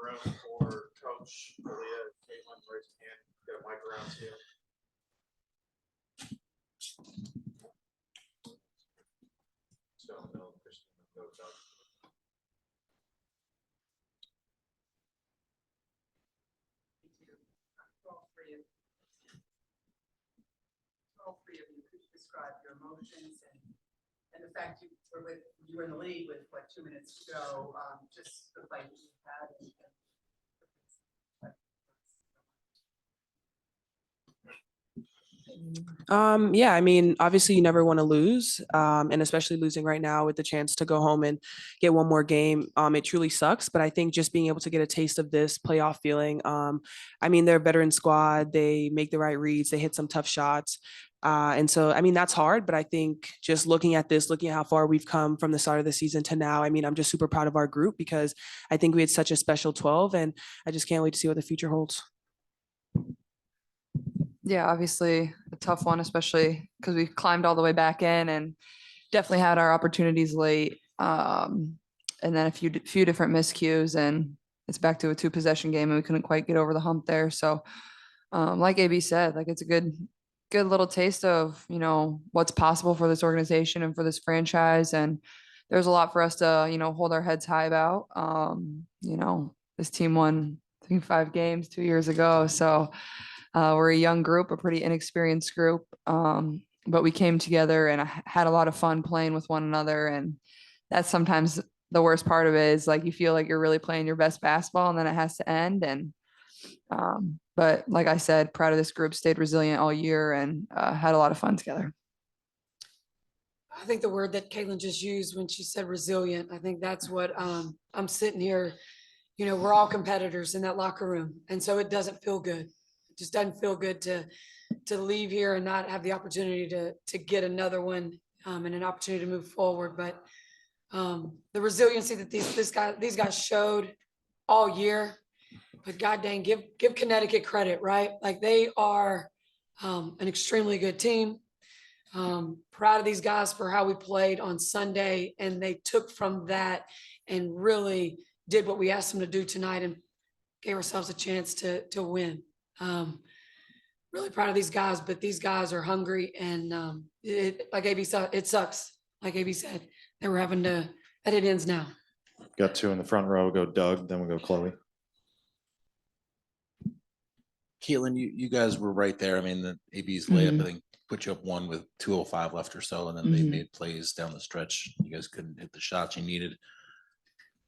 room for Coach Malia, Caitlin, raise your hand, get a mic around to you. So, no, Christian, no, Doug. All three of you could you describe your emotions and the fact you were in the lead with what 2 minutes to go, just the fight you had. Yeah, I mean, obviously you never want to lose, and especially losing right now with the chance to go home and get one more game. It truly sucks, but I think just being able to get a taste of this playoff feeling. I mean, they're a veteran squad. They make the right reads. They hit some tough shots. And so, I mean, that's hard, but I think just looking at this, looking at how far we've come from the start of the season to now, I mean, I'm just super proud of our group because I think we had such a special 12, and I just can't wait to see what the future holds. Yeah, obviously a tough one, especially because we climbed all the way back in and definitely had our opportunities late. And then a few different miscues, and it's back to a 2-possession game, and we couldn't quite get over the hump there. So, like AB said, like it's a good little taste of, you know, what's possible for this organization and for this franchise. And there's a lot for us to, you know, hold our heads high about. You know, this team won, I think, 5 games 2 years ago. So, we're a young group, a pretty inexperienced group, but we came together and I had a lot of fun playing with one another. And that's sometimes the worst part of it is like you feel like you're really playing your best basketball and then it has to end. And but like I said, proud of this group, stayed resilient all year and had a lot of fun together. I think the word that Caitlin just used when she said resilient, I think that's what I'm sitting here. You know, we're all competitors in that locker room, and so it doesn't feel good. It just doesn't feel good to leave here and not have the opportunity to get another one and an opportunity to move forward. But the resiliency that these guys showed all year. But God dang, give Connecticut credit, right? Like they are an extremely good team. Proud of these guys for how we played on Sunday, and they took from that and really did what we asked them to do tonight and gave ourselves a chance to win. Really proud of these guys, but these guys are hungry, and like AB said, it sucks. Like AB said, they were having to, and it ends now. Got 2 in the front row. We'll go Doug, then we'll go Chloe. Caitlin, you guys were right there. I mean, the AB's layup, I think, put you up 1 with 2:05 left or so, and then they made plays down the stretch. You guys couldn't hit the shots you needed.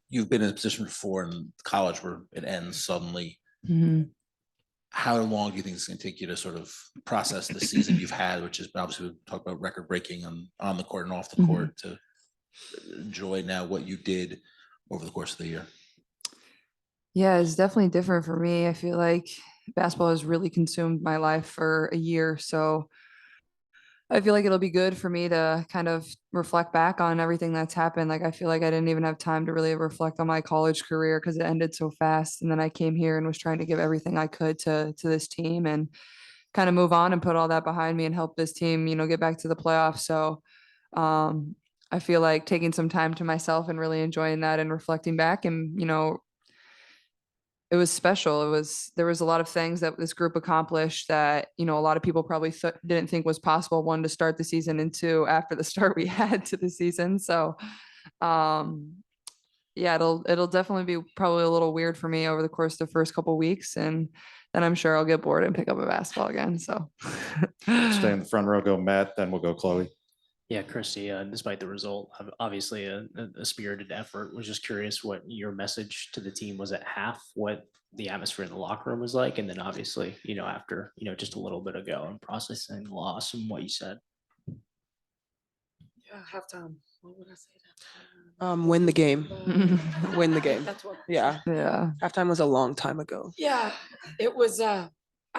You've been in a position before in college where it ends suddenly. How long do you think it's going to take you to sort of process the season you've had, which is obviously we talk about record breaking on the court and off the court, to enjoy now what you did over the course of the year? Yeah, it's definitely different for me. I feel like basketball has really consumed my life for a year. So I feel like it'll be good for me to kind of reflect back on everything that's happened. Like, I feel like I didn't even have time to really reflect on my college career because it ended so fast. And then I came here and was trying to give everything I could to this team and kind of move on and put all that behind me and help this team, you know, get back to the playoffs. So I feel like taking some time to myself and really enjoying that and reflecting back, and, you know, it was special. There was a lot of things that this group accomplished that, you know, a lot of people probably didn't think was possible, 1, to start the season, and 2, after the start we had to the season. So, yeah, it'll definitely be probably a little weird for me over the course of the first couple of weeks. And then I'm sure I'll get bored and pick up a basketball again. So Stay in the front row, go Matt, then we'll go Chloe. Yeah, Christy, despite the result, obviously a spirited effort. Was just curious what your message to the team was at half, what the atmosphere in the locker room was like, and then obviously, you know, after, you know, just a little bit ago and processing the loss and what you said. Yeah, halftime. What would I say? Win the game. Win the game. That's what. Yeah. yeah, Halftime was a long time ago. Yeah, it was. I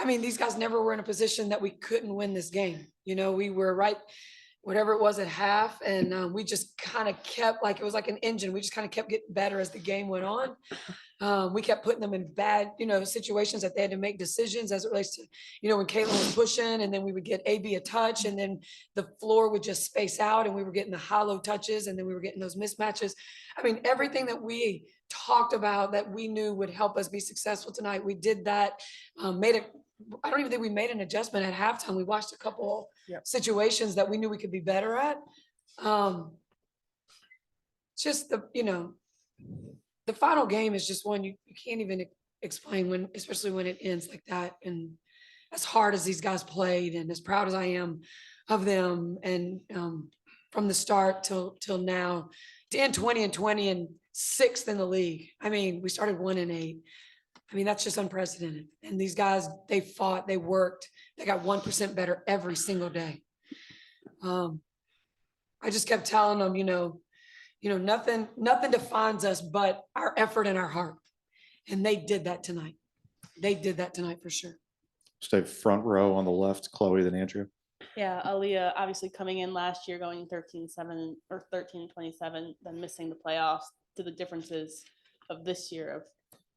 mean, these guys never were in a position that we couldn't win this game. You know, we were right. whatever it was at half. And we just kind of kept, like, it was like an engine. We just kind of kept getting better as the game went on. We kept putting them in bad, situations that they had to make decisions as it relates to, when Caitlin was pushing, and then we would get AB a touch, and then the floor would just space out, and we were getting the hollow touches, and then we were getting those mismatches. I mean, everything that we talked about that we knew would help us be successful tonight, we did that. I don't even think we made an adjustment at halftime. We watched a couple situations that we knew we could be better at. Just the final game is just one you can't even explain, especially when it ends like that. And as hard as these guys played, and as proud as I am of them, and from the start till now, to end 20-20 and 6th in the league. I mean, we started 1-8. I mean, that's just unprecedented. And these guys, they fought, they worked, they got 1% better every single day. I just kept telling them, nothing defines us but our effort and our heart. And they did that tonight. They did that tonight for sure. Stay front row on the left, Chloe, then Andrew. Yeah, Aaliyah obviously coming in last year, going 13-7 or 13-27, then missing the playoffs, to the differences of this year of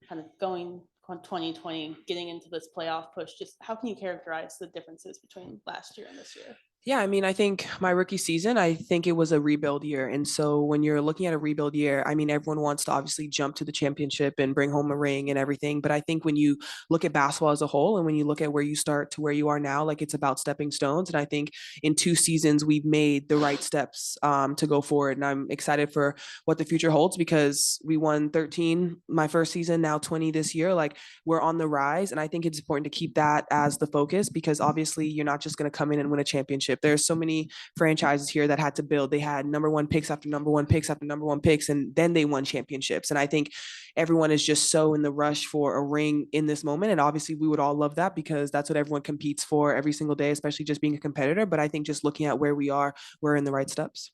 kind of going 2020, getting into this playoff push. Just how can you characterize the differences between last year and this year? Yeah, I mean, I think my rookie season, I think it was a rebuild year. And so when you're looking at a rebuild year, I mean, everyone wants to obviously jump to the championship and bring home a ring and everything. But I think when you look at basketball as a whole, and when you look at where you start to where you are now, like, it's about stepping stones. And I think in 2 seasons, we've made the right steps to go forward. And I'm excited for what the future holds, because we won 13 my first season, now 20 this year. Like, we're on the rise. And I think it's important to keep that as the focus, because obviously you're not just going to come in and win a championship. There's so many franchises here that had to build. They had number 1 picks after number 1 picks after number 1 picks, and then they won championships. And I think everyone is just so in the rush for a ring in this moment. And obviously we would all love that, because that's what everyone competes for every single day, especially just being a competitor. But I think just looking at where we are, we're in the right steps.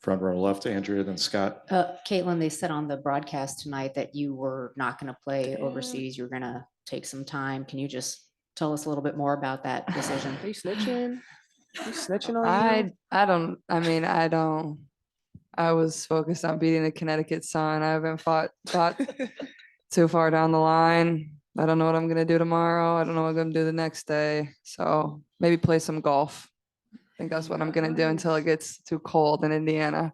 Front row left, Andrea, then Scott. Caitlin, they said on the broadcast tonight that you were not going to play overseas. You were going to take some time. Can you just tell us a little bit more about that decision? Are you snitching? You snitching on you? I don't. I was focused on beating the Connecticut Sun. I haven't thought too far down the line. I don't know what I'm going to do tomorrow. I don't know what I'm going to do the next day. So maybe play some golf. I think that's what I'm going to do until it gets too cold in Indiana.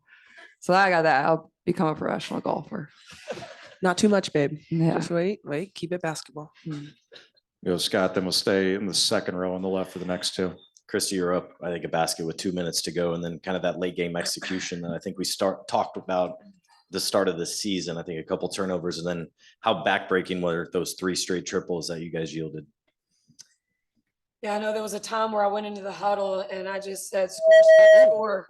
So I got that. I'll become a professional golfer. Not too much, babe. Yeah. Just wait, keep it basketball. Go Scott, then we'll stay in the second row on the left for the next 2. Christy, you're up, I think, a basket with 2 minutes to go, and then kind of that late game execution. And I think we talked about the start of the season. I think a couple turnovers, and then how backbreaking were those 3 straight triples that you guys yielded? Yeah, I know there was a time where I went into the huddle and I just said, score.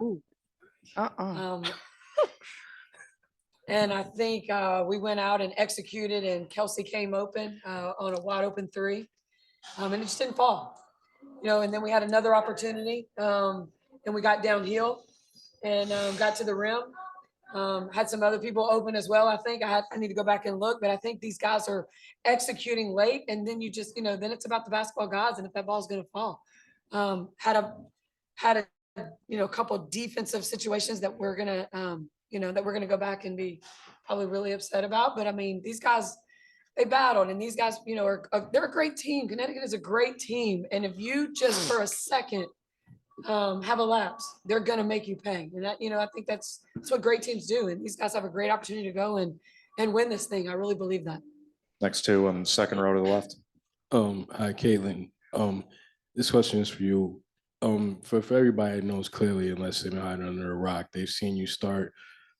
And I think we went out and executed, and Kelsey came open on a wide open 3, and it just didn't fall. And then we had another opportunity, and we got downhill and got to the rim. Had some other people open as well. I think I need to go back and look, but I think these guys are executing late, and then you just, then it's about the basketball gods, and if that ball's going to fall. Had a couple of defensive situations that we're gonna go back and be probably really upset about. But I mean, these guys, they battled, and these guys, they're a great team. Connecticut is a great team. And if you just for a second have a lapse, they're going to make you pay. And that, I think that's what great teams do. And these guys have a great opportunity to go and win this thing. I really believe that. Next 2 on the second row to the left. Hi, Caitlin. This question is for you. For everybody that knows clearly, unless they've been hiding under a rock, they've seen you start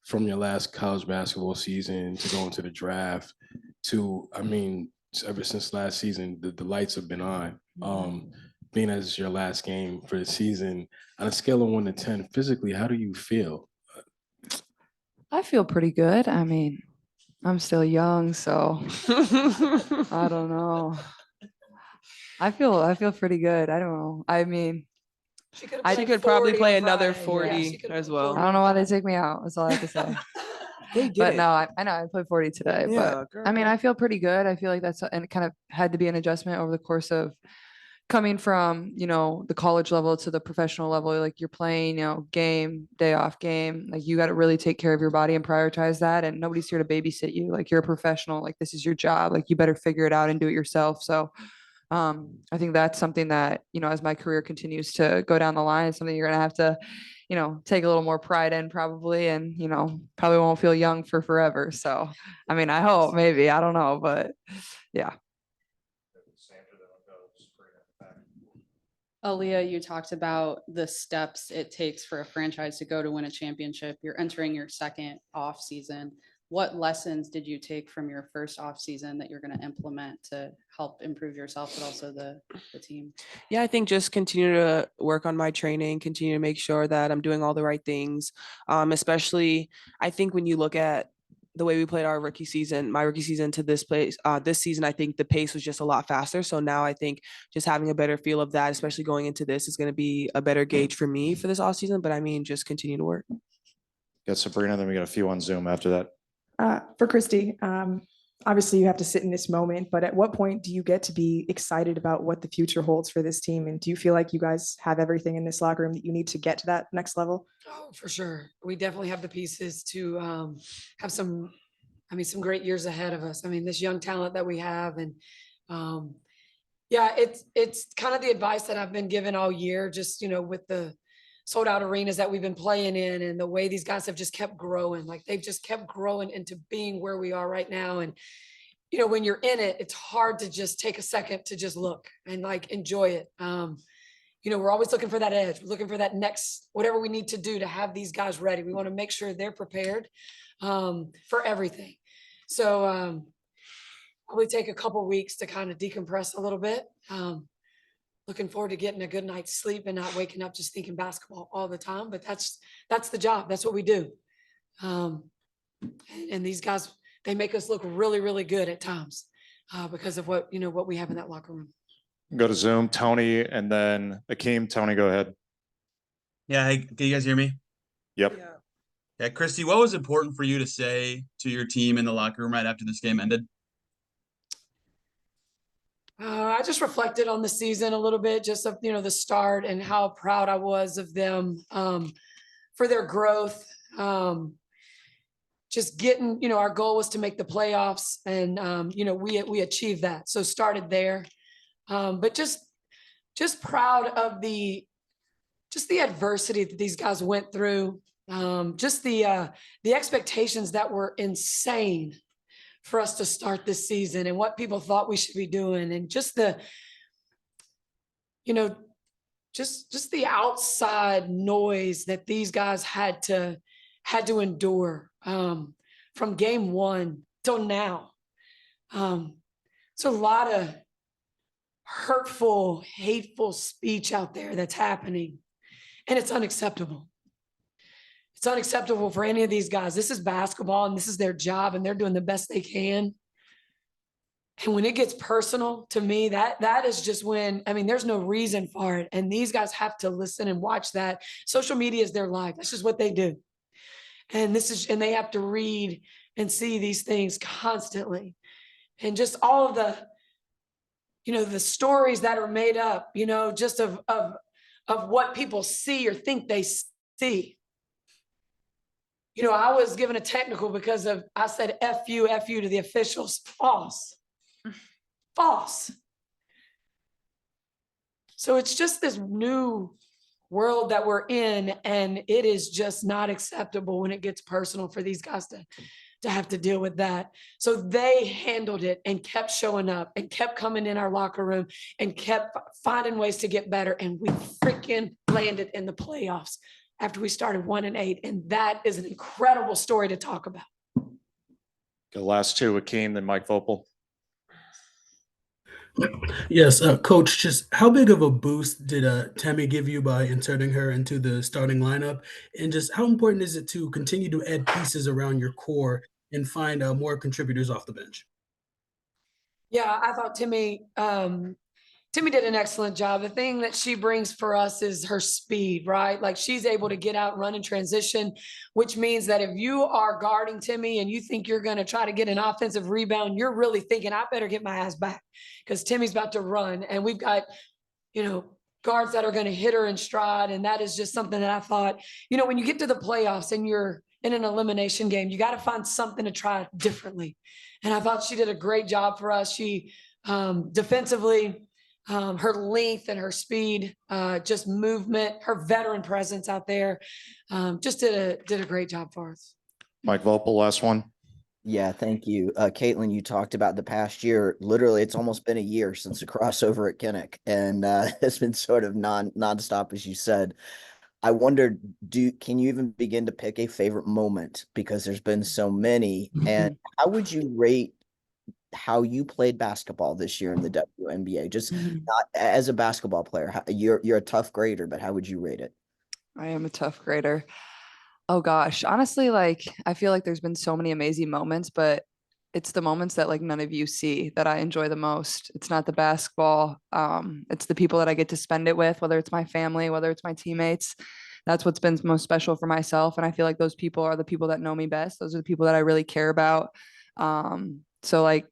from your last college basketball season to go into the draft to, ever since last season, the lights have been on. Being as it's your last game for the season, on a scale of 1 to 10, physically, how do you feel? I feel pretty good. I'm still young, so I don't know. I feel pretty good. I don't know. She could probably play another 40 as well. I don't know why they take me out. That's all I have to say. But no, I know I played 40 today. Yeah, but I feel pretty good. I feel like and it kind of had to be an adjustment over the course of coming from, the college level to the professional level, like you're playing, game, day off game, like you got to really take care of your body and prioritize that. And nobody's here to babysit you. Like you're a professional, like this is your job. Like you better figure it out and do it yourself. So I think that's something that, as my career continues to go down the line, it's something you're going to have to, take a little more pride in probably, and, probably won't feel young for forever. So, I mean, I hope maybe, I don't know, but yeah. Aaliyah, you talked about the steps it takes for a franchise to go to win a championship. You're entering your second off season. What lessons did you take from your first off season that you're going to implement to help improve yourself, but also the team? Yeah, I think just continue to work on my training, continue to make sure that I'm doing all the right things. Especially, I think when you look at the way we played our rookie season, my rookie season to this season, I think the pace was just a lot faster. So now I think just having a better feel of that, especially going into this, is going to be a better gauge for me for this off season. But I mean, just continue to work. Got Sabrina, then we got a few on Zoom after that. For Christy, obviously you have to sit in this moment, but at what point do you get to be excited about what the future holds for this team? And do you feel like you guys have everything in this locker room that you need to get to that next level? Oh, for sure. We definitely have the pieces to have some great years ahead of us. I mean, this young talent that we have, and yeah, it's kind of the advice that I've been given all year, just, with the sold out arenas that we've been playing in, and the way these guys have just kept growing. Like they've just kept growing into being where we are right now. And, when you're in it, it's hard to just take a second to just look and like enjoy it. We're always looking for that edge. We're looking for that next, whatever we need to do to have these guys ready. We want to make sure they're prepared for everything. So probably take a couple weeks to kind of decompress a little bit. Looking forward to getting a good night's sleep and not waking up just thinking basketball all the time. But that's the job. That's what we do. And these guys, they make us look really, really good at times because of what we have in that locker room. Go to Zoom, Tony, and then Akeem. Tony, go ahead. Yeah, hey, can you guys hear me? Yep. Yeah, Christy, what was important for you to say to your team in the locker room right after this game ended? I just reflected on the season a little bit, just of, the start and how proud I was of them for their growth. Just getting, our goal was to make the playoffs, and, we achieved that. So started there. But just proud of the adversity that these guys went through. Just the expectations that were insane for us to start this season, and what people thought we should be doing, and just the, just the outside noise that these guys had to endure from game one till now. It's a lot of hurtful, hateful speech out there that's happening, and it's unacceptable. It's unacceptable for any of these guys. This is basketball, and this is their job, and they're doing the best they can. And when it gets personal, to me, that is just when, there's no reason for it. And these guys have to listen and watch that. Social media is their life. That's just what they do. And they have to read and see these things constantly. And just all of the, the stories that are made up, just of what people see or think they see. I was given a technical because I said F you to the officials. False. So it's just this new world that we're in, and it is just not acceptable when it gets personal for these guys to have to deal with that. So they handled it and kept showing up and kept coming in our locker room and kept finding ways to get better. And we freaking landed in the playoffs after we started 1-8. And that is an incredible story to talk about. The last two, Akeem, then Mike Vopel. Yes, Coach, just how big of a boost did Tammy give you by inserting her into the starting lineup? And just how important is it to continue to add pieces around your core and find more contributors off the bench? Yeah, I thought Timmy did an excellent job. The thing that she brings for us is her speed, right? Like she's able to get out, run in transition, which means that if you are guarding Timmy and you think you're going to try to get an offensive rebound, you're really thinking, I better get my ass back because Timmy's about to run. And we've got guards that are going to hit her in stride. And that is just something that I thought, when you get to the playoffs and you're in an elimination game, you got to find something to try differently. And I thought she did a great job for us. She defensively, her length and her speed, just movement, her veteran presence out there, just did a great job for us. Mike Vopel, last one. Yeah, thank you. Caitlin, you talked about the past year. Literally, it's almost been a year since the crossover at Kinnick, and it's been sort of nonstop, as you said. I wondered, can you even begin to pick a favorite moment? Because there's been so many. And how would you rate how you played basketball this year in the WNBA? Just not as a basketball player. You're a tough grader, but how would you rate it? I am a tough grader. Oh gosh, honestly, like I feel like there's been so many amazing moments, but it's the moments that like none of you see that I enjoy the most. It's not the basketball. It's the people that I get to spend it with, whether it's my family, whether it's my teammates. That's what's been most special for myself. And I feel like those people are the people that know me best. Those are the people that I really care about. So like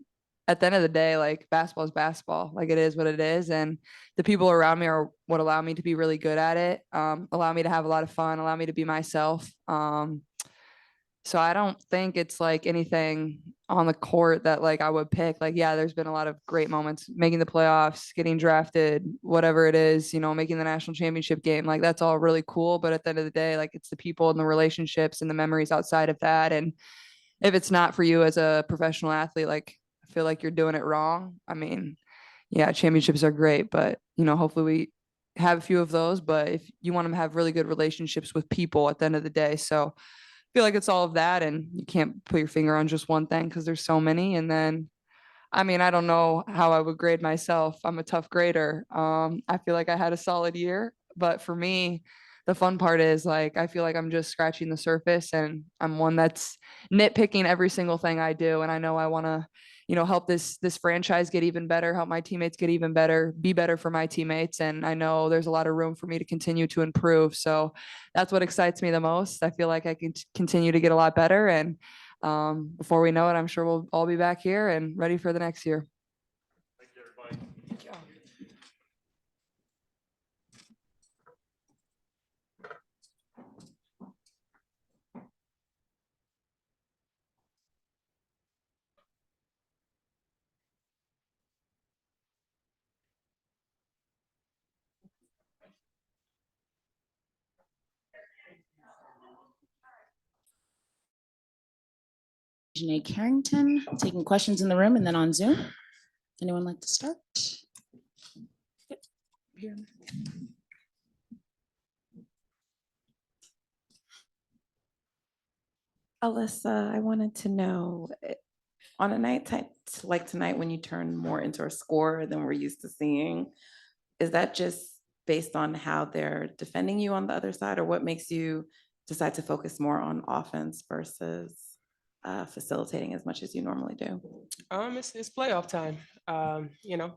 at the end of the day, like basketball is basketball, like it is what it is. And the people around me are what allow me to be really good at it, allow me to have a lot of fun, allow me to be myself. So I don't think it's like anything on the court that like I would pick. Like, yeah, there's been a lot of great moments, making the playoffs, getting drafted, whatever it is, making the national championship game. Like that's all really cool. But at the end of the day, like it's the people and the relationships and the memories outside of that. And if it's not for you as a professional athlete, like I feel like you're doing it wrong. I mean, yeah, championships are great, but hopefully we have a few of those. But if you want to have really good relationships with people at the end of the day, so I feel like it's all of that, and you can't put your finger on just one thing because there's so many. And then, I mean, I don't know how I would grade myself. I'm a tough grader. I feel like I had a solid year, but for me, the fun part is like I feel like I'm just scratching the surface, and I'm one that's nitpicking every single thing I do, and I know I want to help this franchise get even better, help my teammates get even better, be better for my teammates. And I know there's a lot of room for me to continue to improve. So that's what excites me the most. I feel like I can continue to get a lot better. And before we know it, I'm sure we'll all be back here and ready for the next year. Thank you, everybody. Good job. Janae Carrington, taking questions in the room and then on Zoom. Anyone like to start? Here. Alyssa, I wanted to know, on a night like tonight, when you turn more into a scorer than we're used to seeing, is that just based on how they're defending you on the other side, or what makes you decide to focus more on offense versus facilitating as much as you normally do? It's playoff time.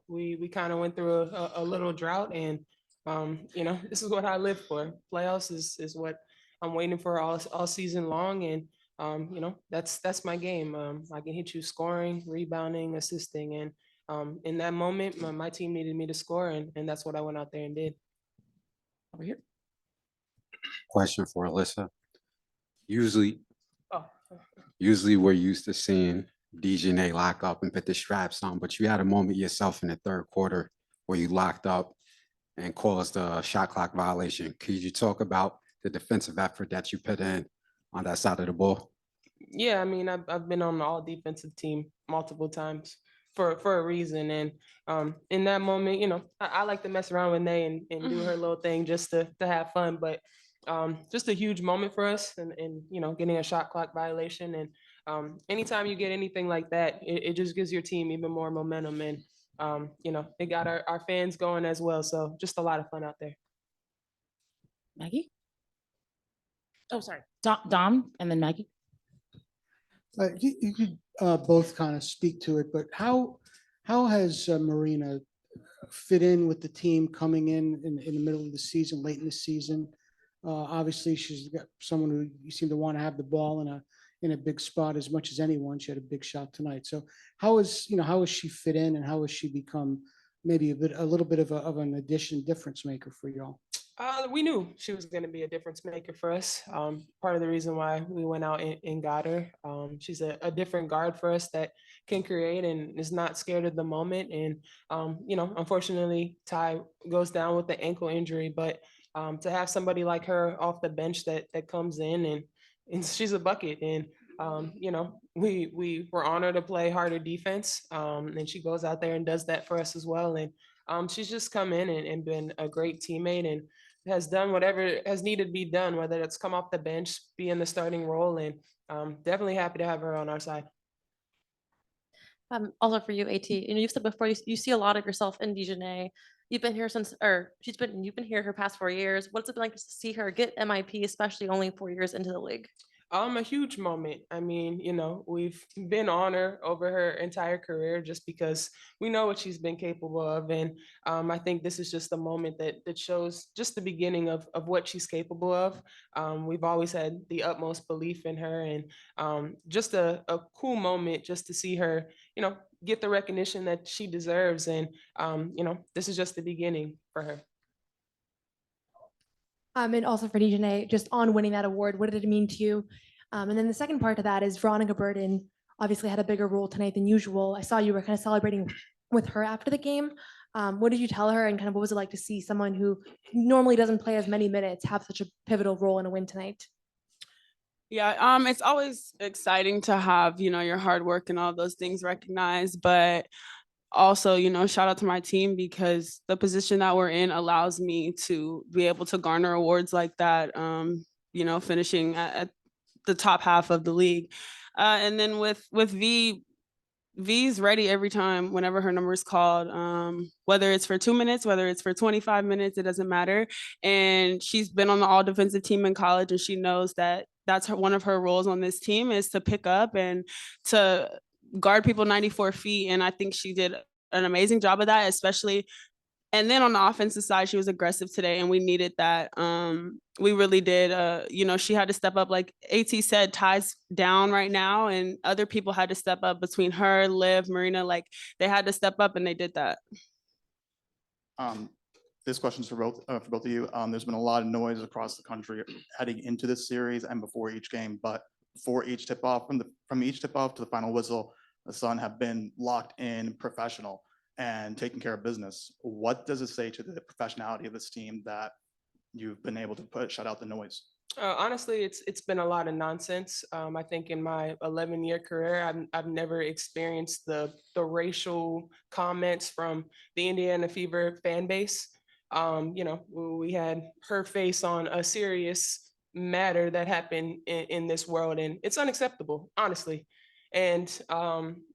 We kind of went through a little drought, and this is what I live for. Playoffs is what I'm waiting for all season long, and that's my game. I can hit you scoring, rebounding, assisting, and in that moment, my team needed me to score, and that's what I went out there and did. Over here. Question for Alyssa. Usually Oh. we're used to seeing DJNA lock up and put the straps on, but you had a moment yourself in the third quarter where you locked up and caused a shot clock violation. Could you talk about the defensive effort that you put in on that side of the ball? Yeah, I mean, I've been on the all defensive team multiple times for a reason. And in that moment, I like to mess around with Nay and do her little thing just to have fun. But just a huge moment for us, and getting a shot clock violation. And anytime you get anything like that, it just gives your team even more momentum. And it got our fans going as well. So just a lot of fun out there. Maggie? Oh, sorry. Dom and then Maggie. You could both kind of speak to it, but how has Marina fit in with the team coming in the middle of the season, late in the season? Obviously, she's got someone who you seem to want to have the ball in a big spot as much as anyone. She had a big shot tonight. So how has she fit in, and how has she become maybe a little bit of an difference maker for y'all? We knew she was going to be a difference maker for us. Part of the reason why we went out and got her. She's a different guard for us that can create and is not scared of the moment. And, unfortunately, Ty goes down with the ankle injury, but to have somebody like her off the bench that comes in and she's a bucket. And, we were honored to play harder defense. And she goes out there and does that for us as well. And she's just come in and been a great teammate and has done whatever has needed to be done, whether it's come off the bench, be in the starting role, and definitely happy to have her on our side. Also for you, AT, you've said before you see a lot of yourself in Dijonay. You've been here you've been here her past 4 years. What's it been like to see her get MIP, especially only 4 years into the league? A huge moment. I mean, we've been on her over her entire career just because we know what she's been capable of. And I think this is just a moment that shows just the beginning of what she's capable of. We've always had the utmost belief in her and just a cool moment just to see her, get the recognition that she deserves. And, this is just the beginning for her. And also for Dejanay, just on winning that award, what did it mean to you? And then the second part of that is Veronica Burden obviously had a bigger role tonight than usual. I saw you were kind of celebrating with her after the game. What did you tell her, and kind of what was it like to see someone who normally doesn't play as many minutes have such a pivotal role in a win tonight? Yeah, it's always exciting to have, your hard work and all those things recognized, but also, shout out to my team because the position that we're in allows me to be able to garner awards like that, finishing at the top half of the league. And then with V's ready every time whenever her number is called, whether it's for 2 minutes, whether it's for 25 minutes, it doesn't matter. And she's been on the all defensive team in college, and she knows that that's one of her roles on this team is to pick up and to guard people 94 feet. And I think she did an amazing job of that, especially. And then on the offensive side, she was aggressive today, and we needed that. We really did. She had to step up. Like AT said, Ty's down right now, and other people had to step up between her, Liv, Marina. Like they had to step up, and they did that. This question's for both of you. There's been a lot of noise across the country heading into this series and before each game, but before each tip-off, from each tip-off to the final whistle, the Sun have been locked in, professional, and taking care of business. What does it say to the professionality of this team that you've been able to shut out the noise? Honestly, it's been a lot of nonsense. I think in my 11-year career, I've never experienced the racial comments from the Indiana Fever fan base. We had her face on a serious matter that happened in this world, and it's unacceptable, honestly. And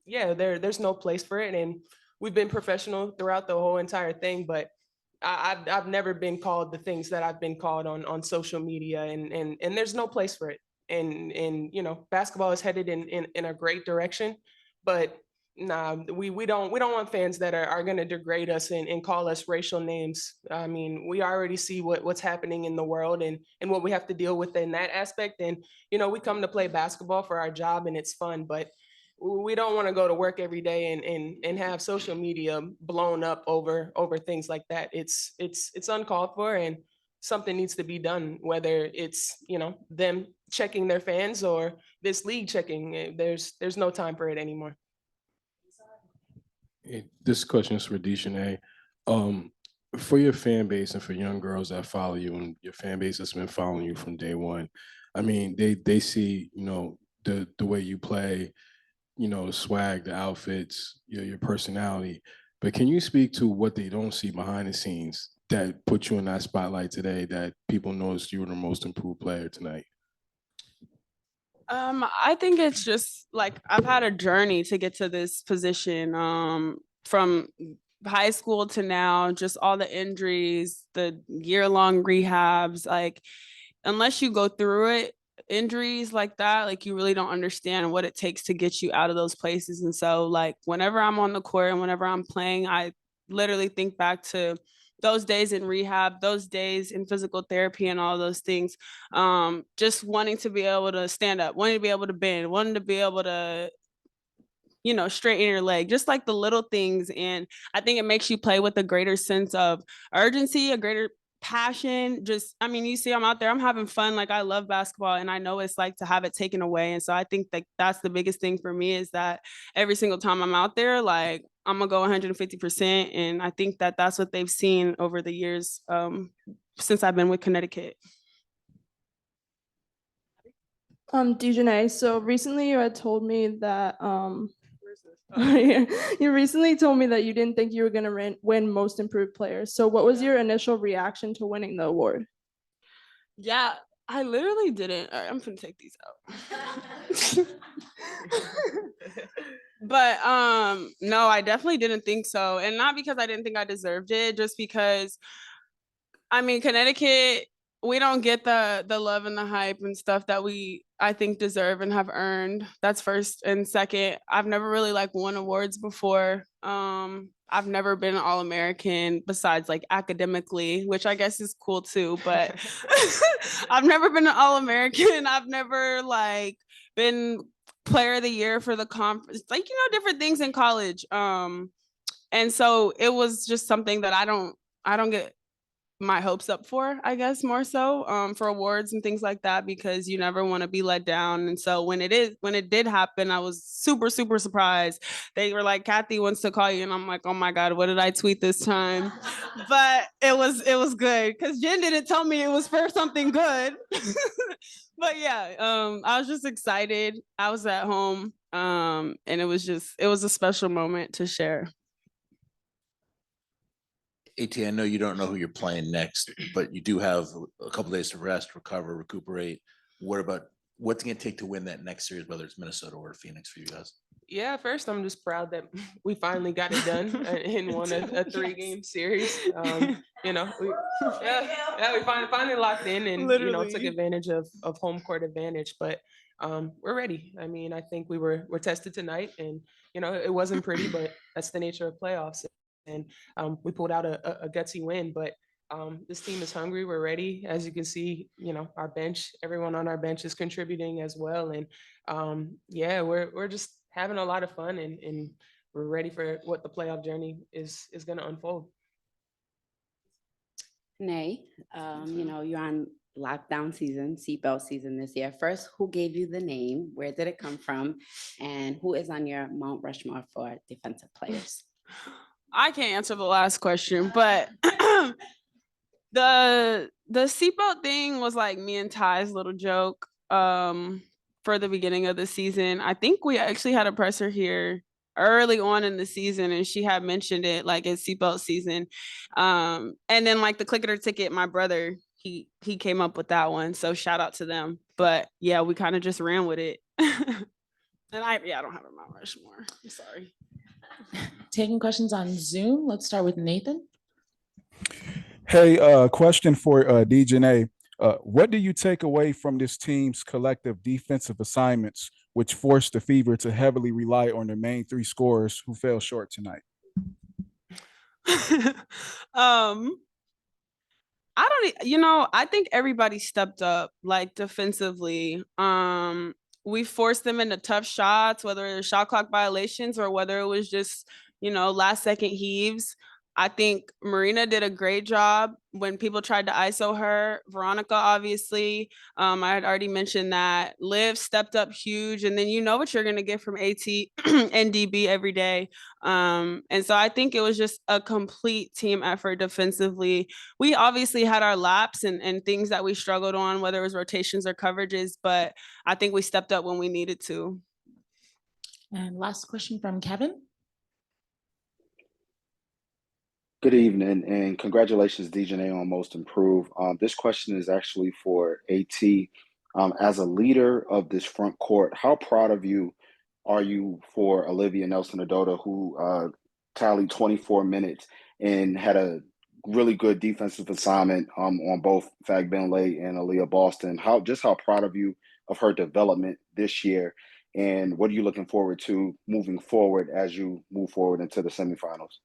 there's no place for it. And we've been professional throughout the whole entire thing, but I've never been called the things that I've been called on social media, and there's no place for it. And basketball is headed in a great direction, but nah, we don't want fans that are going to degrade us and call us racial names. I mean, we already see what's happening in the world and what we have to deal with in that aspect. And we come to play basketball for our job, and it's fun, but we don't want to go to work every day and have social media blown up over things like that. It's uncalled for, and something needs to be done, whether it's them checking their fans or this league checking. There's no time for it anymore. This question is for Dejanay. For your fan base and for young girls that follow you and your fan base that's been following you from day one, I mean, they see, the way you play, the swag, the outfits, your personality. But can you speak to what they don't see behind the scenes that put you in that spotlight today, that people noticed you were the most improved player tonight? I think it's just like I've had a journey to get to this position, from high school to now, just all the injuries, the year-long rehabs. Like, unless you go through it, injuries like that, like you really don't understand what it takes to get you out of those places. And so, like, whenever I'm on the court and whenever I'm playing, I literally think back to those days in rehab, those days in physical therapy and all those things. Just wanting to be able to stand up, wanting to be able to bend, wanting to be able to straighten your leg, just like the little things. And I think it makes you play with a greater sense of urgency, a greater passion. Just, I mean, you see, I'm out there, I'm having fun. Like, I love basketball and I know it's like to have it taken away. And so I think that that's the biggest thing for me, is that every single time I'm out there, like, I'm gonna go 150%. And I think that that's what they've seen over the years since I've been with Connecticut. Dejanay, so recently you had told me that you recently told me that you didn't think you were going to win most improved players. So what was your initial reaction to winning the award? Yeah, I literally didn't. All right, I'm gonna take these out. But no, I definitely didn't think so. And not because I didn't think I deserved it, just because, I mean, Connecticut, we don't get the love and the hype and stuff that we, I think, deserve and have earned. That's first. And second, I've never really like won awards before. I've never been an All-American besides like academically, which I guess is cool too, but I've never been an All-American. I've never like been player of the year for the conference, like, different things in college. And so it was just something that I don't get my hopes up for, I guess, more so for awards and things like that, because you never want to be let down. And so when it did happen, I was super, super surprised. They were like, Kathy wants to call you. And I'm like, oh my God, what did I tweet this time? But it was good because Jen didn't tell me it was for something good. But yeah, I was just excited. I was at home. And it was a special moment to share. AT, I know you don't know who you're playing next, but you do have a couple days to rest, recover, recuperate. What's it going to take to win that next series, whether it's Minnesota or Phoenix for you guys? Yeah, first, I'm just proud that we finally got it done and won a 3-game series. We finally locked in and took advantage of home court advantage. But we're ready. I mean, I think we're tested tonight, and it wasn't pretty, but that's the nature of playoffs. And we pulled out a gutsy win. But this team is hungry. We're ready. As you can see, our bench, everyone on our bench is contributing as well. And we're just having a lot of fun, and we're ready for what the playoff journey is going to unfold. Nay, you're on lockdown season, seatbelt season this year. First, who gave you the name? Where did it come from? And who is on your Mount Rushmore for defensive players? I can't answer the last question, but the seatbelt thing was like me and Ty's little joke for the beginning of the season. I think we actually had a presser here early on in the season, and she had mentioned it like it's seatbelt season. And then like the click it or ticket, my brother, he came up with that one. So shout out to them. But yeah, we kind of just ran with it. And I don't have a Mount Rushmore. I'm sorry. Taking questions on Zoom. Let's start with Nathan. Hey, question for Dejanay. What do you take away from this team's collective defensive assignments, which forced the Fever to heavily rely on their main 3 scorers who fell short tonight? I think everybody stepped up like defensively. We forced them into tough shots, whether it was shot clock violations or whether it was just, last second heaves. I think Marina did a great job when people tried to ISO her. Veronica, obviously, I had already mentioned that. Liv stepped up huge, and then you know what you're going to get from AT and DB every day. And so I think it was just a complete team effort defensively. We obviously had our laps and things that we struggled on, whether it was rotations or coverages, but I think we stepped up when we needed to. And last question from Kevin. Good evening and congratulations, Dejanay, on Most Improved. This question is actually for AT. As a leader of this front court, how proud of you are you for Olivia Nelson-Ododa, who tallied 24 minutes and had a really good defensive assignment on both Fag Benlay and Aaliyah Boston? How proud of you of her development this year, and what are you looking forward to moving forward as you move forward into the semifinals?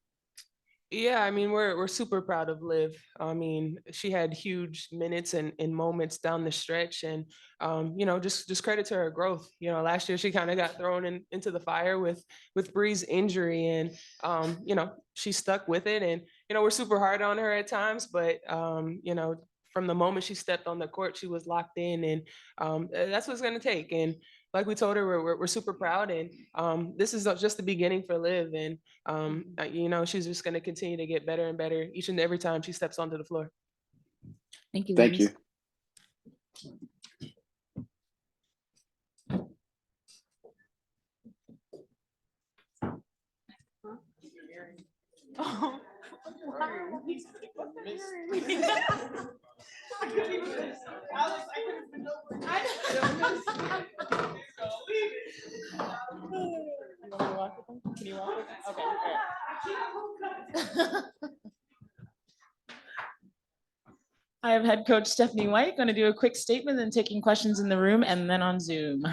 Yeah, I mean, we're super proud of Liv. I mean, she had huge minutes and moments down the stretch, and you know, just credit to her growth. You know, last year she kind of got thrown into the fire with Bree's injury, and you know, she stuck with it. And you know, we're super hard on her at times, but you know, from the moment she stepped on the court, she was locked in, and that's what it's going to take. And like we told her, we're super proud, and this is just the beginning for Liv, and you know, she's just going to continue to get better and better each and every time she steps onto the floor. Thank you. Thank ladies. you. I have head coach Stephanie White going to do a quick statement, then taking questions in the room and then on Zoom.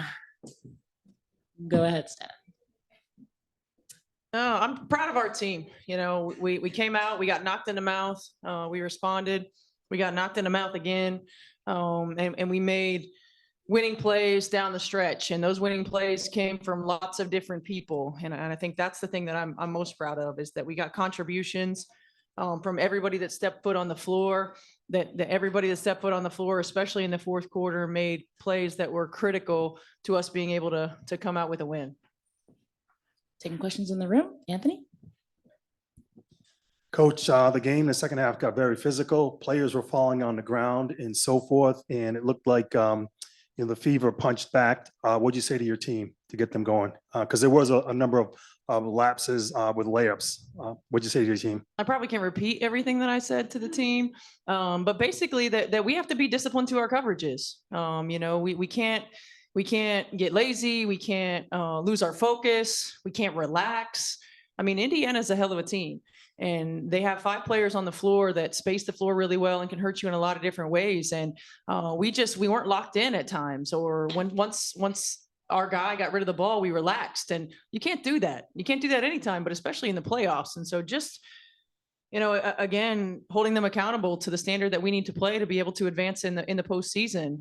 Go ahead, Steph. I'm proud of our team. You know, we came out, we got knocked in the mouth, we responded, we got knocked in the mouth again, and we made winning plays down the stretch. And those winning plays came from lots of different people. And I think that's the thing that I'm most proud of, is that we got contributions from everybody that stepped foot on the floor, that everybody that stepped foot on the floor, especially in the fourth quarter, made plays that were critical to us being able to come out with a win. Taking questions in the room, Anthony? Coach, the game in the second half got very physical. Players were falling on the ground and so forth. And it looked like, you know, the fever punched back. What'd you say to your team to get them going? Because there was a number of lapses with layups. What'd you say to your team? I probably can't repeat everything that I said to the team, but basically that we have to be disciplined to our coverages. You know, we can't get lazy. We can't lose our focus. We can't relax. I mean, Indiana's a hell of a team, and they have 5 players on the floor that space the floor really well and can hurt you in a lot of different ways. And we weren't locked in at times, or once our guy got rid of the ball, we relaxed, and you can't do that. You can't do that anytime, but especially in the playoffs. And so just, you know, again, holding them accountable to the standard that we need to play to be able to advance in the postseason.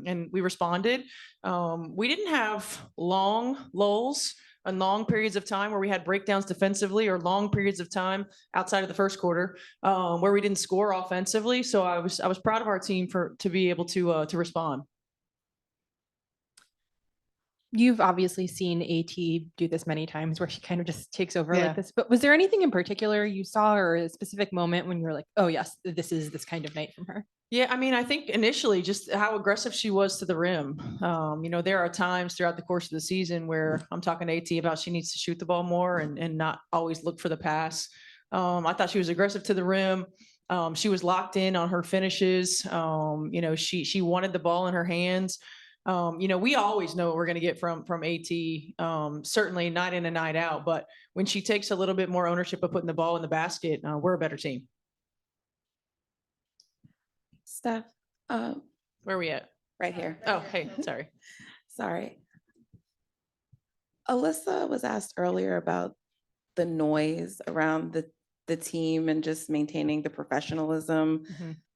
And we responded. We didn't have long lulls and long periods of time where we had breakdowns defensively, or long periods of time outside of the first quarter where we didn't score offensively. So I was proud of our team to be able to respond. You've obviously seen AT do this many times, where she kind of just takes over Yeah. like this, but was there anything in particular you saw, or a specific moment when you were like, oh yes, this is this kind of night from her? Yeah, I mean, I think initially just how aggressive she was to the rim. You know, there are times throughout the course of the season where I'm talking to AT about she needs to shoot the ball more and not always look for the pass. I thought she was aggressive to the rim. She was locked in on her finishes. You know, she wanted the ball in her hands. You know, we always know what we're going to get from AT, certainly night in and night out. But when she takes a little bit more ownership of putting the ball in the basket, we're a better team. Steph, Where are we at? right here. Oh, hey, sorry. Sorry. Alyssa was asked earlier about the noise around the team and just maintaining the professionalism.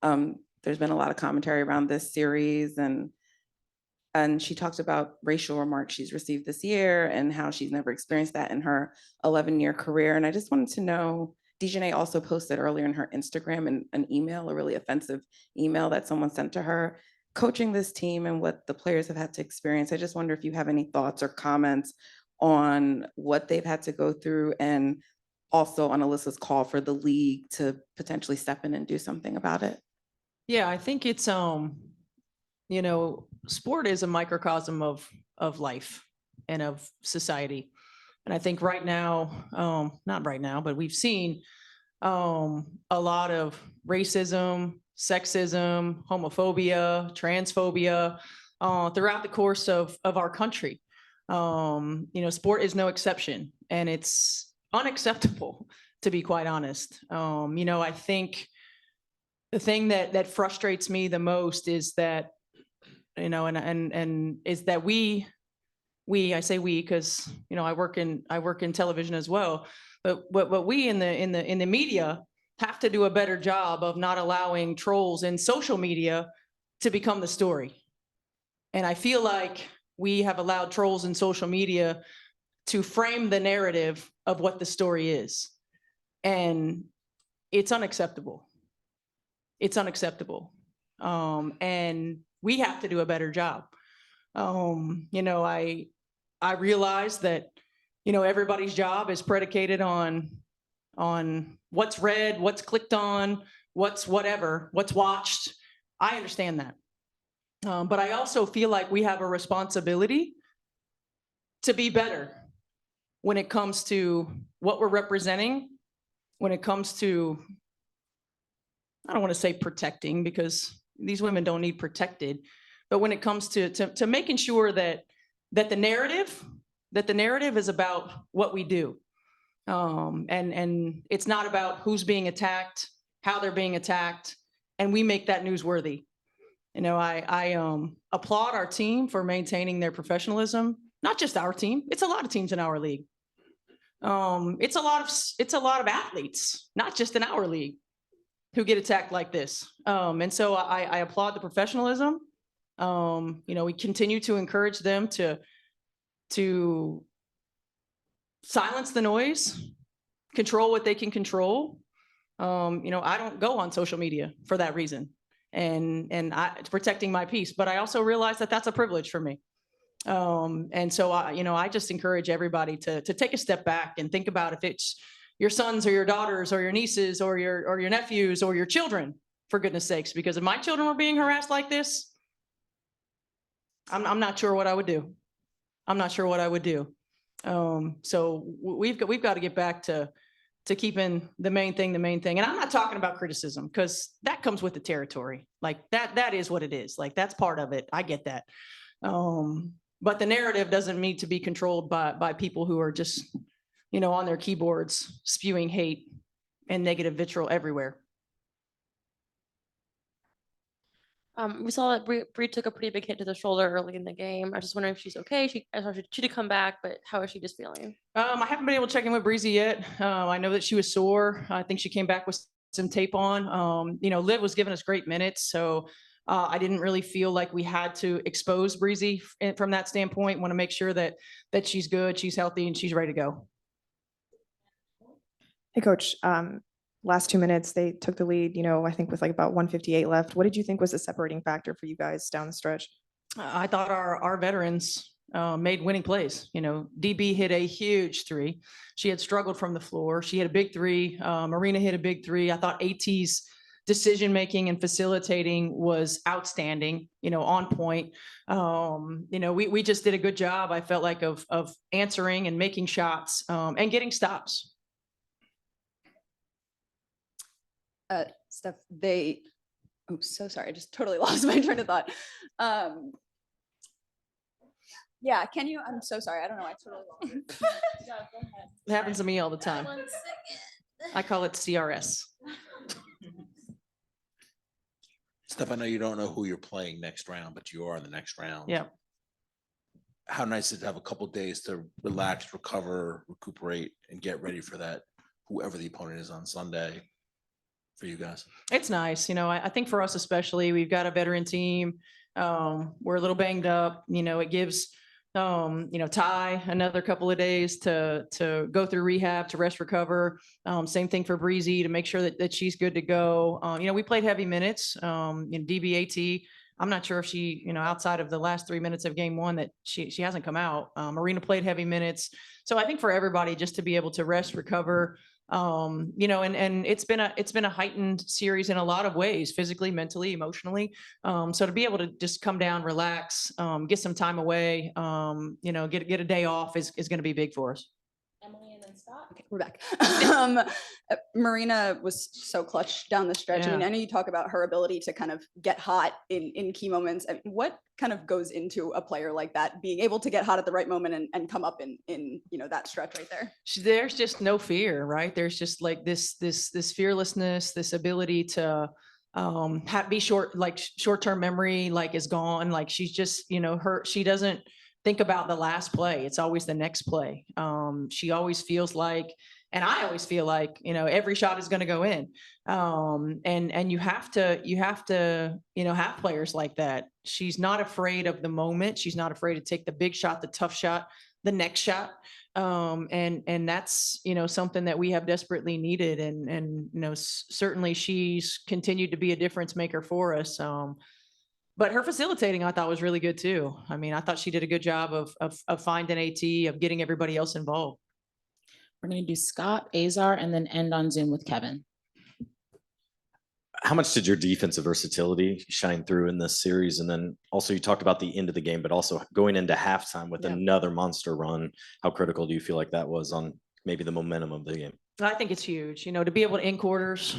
There's been a lot of commentary around this series, and she talked about racial remarks she's received this year and how she's never experienced that in her 11-year career. And I just wanted to know, Dejanay also posted earlier in her Instagram an email, a really offensive email that someone sent to her, coaching this team and what the players have had to experience. I just wonder if you have any thoughts or comments on what they've had to go through, and also on Alyssa's call for the league to potentially step in and do something about it. Yeah, I think it's you know, sport is a microcosm of life and of society. And I think right now, not right now, but we've seen a lot of racism, sexism, homophobia, transphobia throughout the course of our country. You know, sport is no exception, and it's unacceptable, to be quite honest. You know, I think the thing that frustrates me the most is that, you know, and is that I say we, because, you know, I work in television as well, But we in the media have to do a better job of not allowing trolls in social media to become the story. And I feel like we have allowed trolls in social media to frame the narrative of what the story is. And it's unacceptable. It's unacceptable. And we have to do a better job. You know, I realize that, you know, everybody's job is predicated on what's read, what's clicked on, what's whatever, what's watched. I understand that. But I also feel like we have a responsibility to be better when it comes to what we're representing, when it comes to, I don't want to say protecting, because these women don't need protected, but when it comes to making sure that the narrative is about what we do. And it's not about who's being attacked, how they're being attacked, and we make that newsworthy. You know, I applaud our team for maintaining their professionalism. Not just our team; it's a lot of teams in our league. It's a lot of athletes, not just in our league, who get attacked like this. And so I applaud the professionalism. You know, we continue to encourage them to silence the noise, control what they can control. You know, I don't go on social media for that reason, and it's protecting my peace. But I also realize that that's a privilege for me. And so I just encourage everybody to take a step back and think about if it's your sons or your daughters or your nieces or your nephews or your children, for goodness sakes, because if my children were being harassed like this, I'm not sure what I would do. I'm not sure what I would do. So we've got to get back to keeping the main thing. And I'm not talking about criticism, because that comes with the territory. Like that is what it is. Like that's part of it. I get that. But the narrative doesn't need to be controlled by people who are just, you know, on their keyboards spewing hate and negative vitriol everywhere. We saw that Bree took a pretty big hit to the shoulder early in the game. I was just wondering if she's okay. She did come back, but how is she just feeling? I haven't been able to check in with Breezy yet. I know that she was sore. I think she came back with some tape on. You know, Liv was giving us great minutes, so I didn't really feel like we had to expose Breezy from that standpoint. Want to make sure that she's good, she's healthy, and she's ready to go. Hey, Coach. Last 2 minutes, they took the lead, you know, I think with like about 1:58 left. What did you think was the separating factor for you guys down the stretch? I thought our veterans made winning plays. You know, DB hit a huge three. She had struggled from the floor. She hit a big three. Marina hit a big three. I thought AT's decision-making and facilitating was outstanding, you know, on point. You know, we just did a good job, I felt like, of answering and making shots and getting stops. Steph, so sorry, I just totally lost my train of thought. Yeah, I'm so sorry, I don't know, I totally lost. It happens to me all the time. I call it CRS. Steph, I know you don't know who you're playing next round, but you are in the next round. Yeah. How nice is it to have a couple days to relax, recover, recuperate, and get ready for that, whoever the opponent is on Sunday, for you guys? It's nice. You know, I think for us especially, we've got a veteran team. We're a little banged up. You know, it gives you know, Ty another couple of days to go through rehab, to rest, recover. Same thing for Breezy, to make sure that she's good to go. You know, we played heavy minutes in DBAT. I'm not sure if she, you know, outside of the last 3 minutes of game one, that she hasn't come out. Marina played heavy minutes. So I think for everybody, just to be able to rest, recover, you know, and it's been a heightened series in a lot of ways, physically, mentally, emotionally. So to be able to just come down, relax, get some time away, you know, get a day off is going to be big for us. Emily and then Scott. Okay, we're back. Marina was so clutch down the stretch. I mean, Yeah. I know you talk about her ability to kind of get hot in key moments. I mean, what kind of goes into a player like that being able to get hot at the right moment and come up in you know, that stretch right there? There's just no fear, right? There's just like this fearlessness, this ability to be short-term memory, like, is gone. Like, she's just, you know, she doesn't think about the last play. It's always the next play. She always feels like And I always feel like, every shot is going to go in. And you have to, have players like that. She's not afraid of the moment. She's not afraid to take the big shot, the tough shot, the next shot. And that's, something that we have desperately needed. And certainly she's continued to be a difference maker for us. But her facilitating, I thought, was really good too. I mean, I thought she did a good job of finding AT, of getting everybody else involved. We're going to do Scott, Azar, and then end on Zoom with Kevin. How much did your defensive versatility shine through in this series? And then also you talked about the end of the game, but also going into halftime with another monster run. How critical do you feel like that was on maybe the momentum of the game? I think it's huge, to be able to end quarters,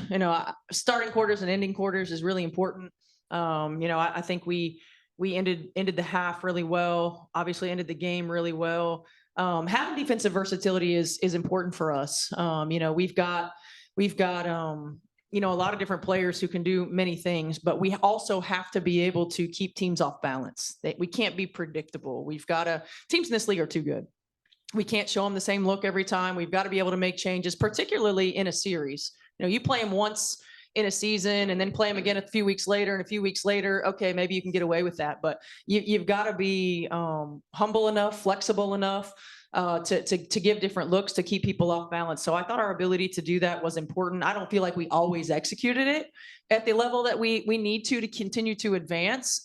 starting quarters and ending quarters is really important. I think we ended the half really well, obviously ended the game really well. Having defensive versatility is important for us. We've got a lot of different players who can do many things, but we also have to be able to keep teams off balance. We can't be predictable. Teams in this league are too good. We can't show them the same look every time. We've got to be able to make changes, particularly in a series. You play them once in a season and then play them again a few weeks later, and a few weeks later, okay, maybe you can get away with that. But you've got to be humble enough, flexible enough to give different looks to keep people off balance. So I thought our ability to do that was important. I don't feel like we always executed it at the level that we need to continue to advance.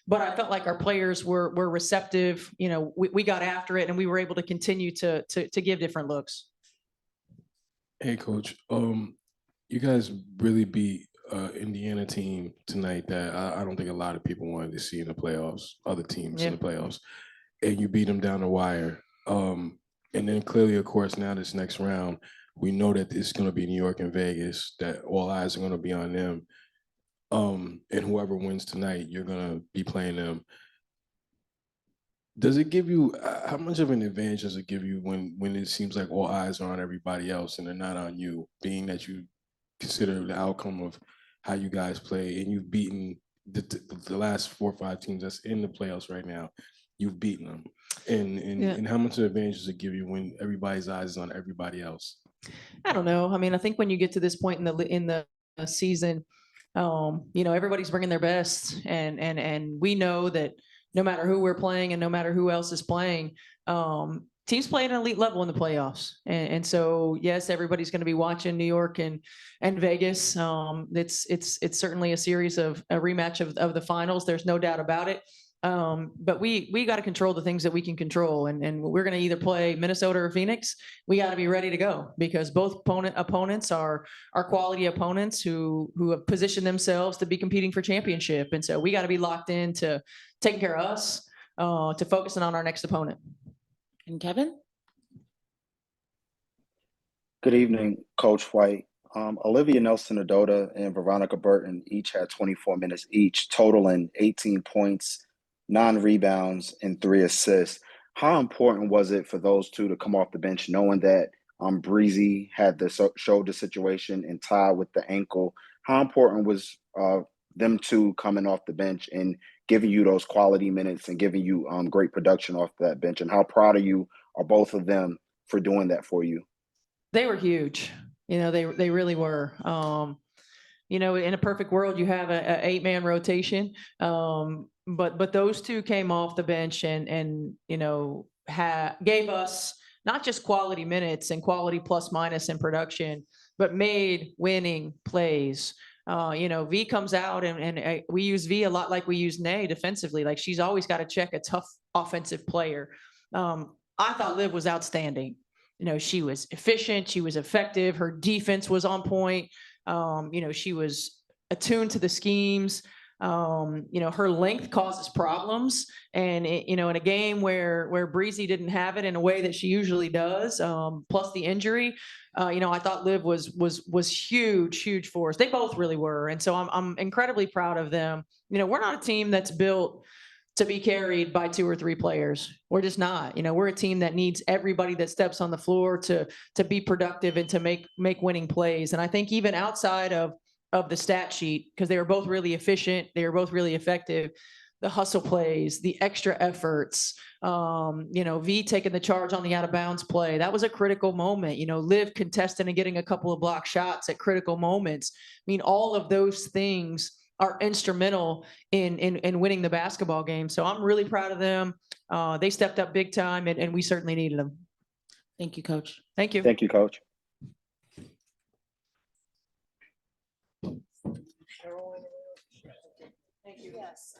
But I felt like our players were receptive. We got after it and we were able to continue to give different looks. Hey, Coach. You guys really beat Indiana team tonight that I don't think a lot of people wanted to see in the playoffs, other teams in the playoffs. And you beat them down the wire. And then clearly, of course, now this next round, we know that it's going to be New York and Vegas, that all eyes are going to be on them. And whoever wins tonight, you're going to be playing them. Does it give you, how much of an advantage does it give you when it seems like all eyes are on everybody else and they're not on you, being that you consider the outcome of how you guys play and you've beaten the last 4 or 5 teams that's in the playoffs right now? You've beaten them. And how much of an advantage does it give you when everybody's eyes is on everybody else? I don't know. I mean, I think when you get to this point in the season, everybody's bringing their best, and we know that no matter who we're playing and no matter who else is playing, teams play at an elite level in the playoffs. And so, yes, everybody's going to be watching New York and Vegas. It's certainly a series of a rematch of the finals. There's no doubt about it. But we got to control the things that we can control. And we're going to either play Minnesota or Phoenix. We got to be ready to go because both opponents are quality opponents who have positioned themselves to be competing for championship. And so we got to be locked in to taking care of us, to focusing on our next opponent. And Kevin? Good evening, Coach White. Olivia Nelson-Adota and Veronica Burton each had 24 minutes each, totaling 18 points, 9 rebounds, and 3 assists. How important was it for those two to come off the bench, knowing that Breezy had the shoulder situation and Ty with the ankle? How important was them two coming off the bench and giving you those quality minutes and giving you great production off that bench? And how proud of you are both of them for doing that for you? They were huge. They really were. In a perfect world, you have a 8-man rotation. But those two came off the bench and gave us not just quality minutes and quality plus minus in production, but made winning plays. V comes out and we use V a lot like we use Nay defensively. Like she's always got to check a tough offensive player. I thought Liv was outstanding. She was efficient. She was effective. Her defense was on point. She was attuned to the schemes. Her length causes problems. And, in a game where Breezy didn't have it in a way that she usually does, plus the injury, I thought Liv was huge for us. They both really were. And so I'm incredibly proud of them. We're not a team that's built to be carried by 2 or 3 players. We're just not. We're a team that needs everybody that steps on the floor to be productive and to make winning plays. And I think even outside of the stat sheet, because they were both really efficient, they were both really effective. the hustle plays, the extra efforts. V taking the charge on the out of bounds play. That was a critical moment. Liv contesting and getting a couple of block shots at critical moments. I mean, all of those things are instrumental in winning the basketball game. So I'm really proud of them. They stepped up big time, and we certainly needed them. Thank you, Coach. Thank you. Thank you, Coach. Thank you. Yes.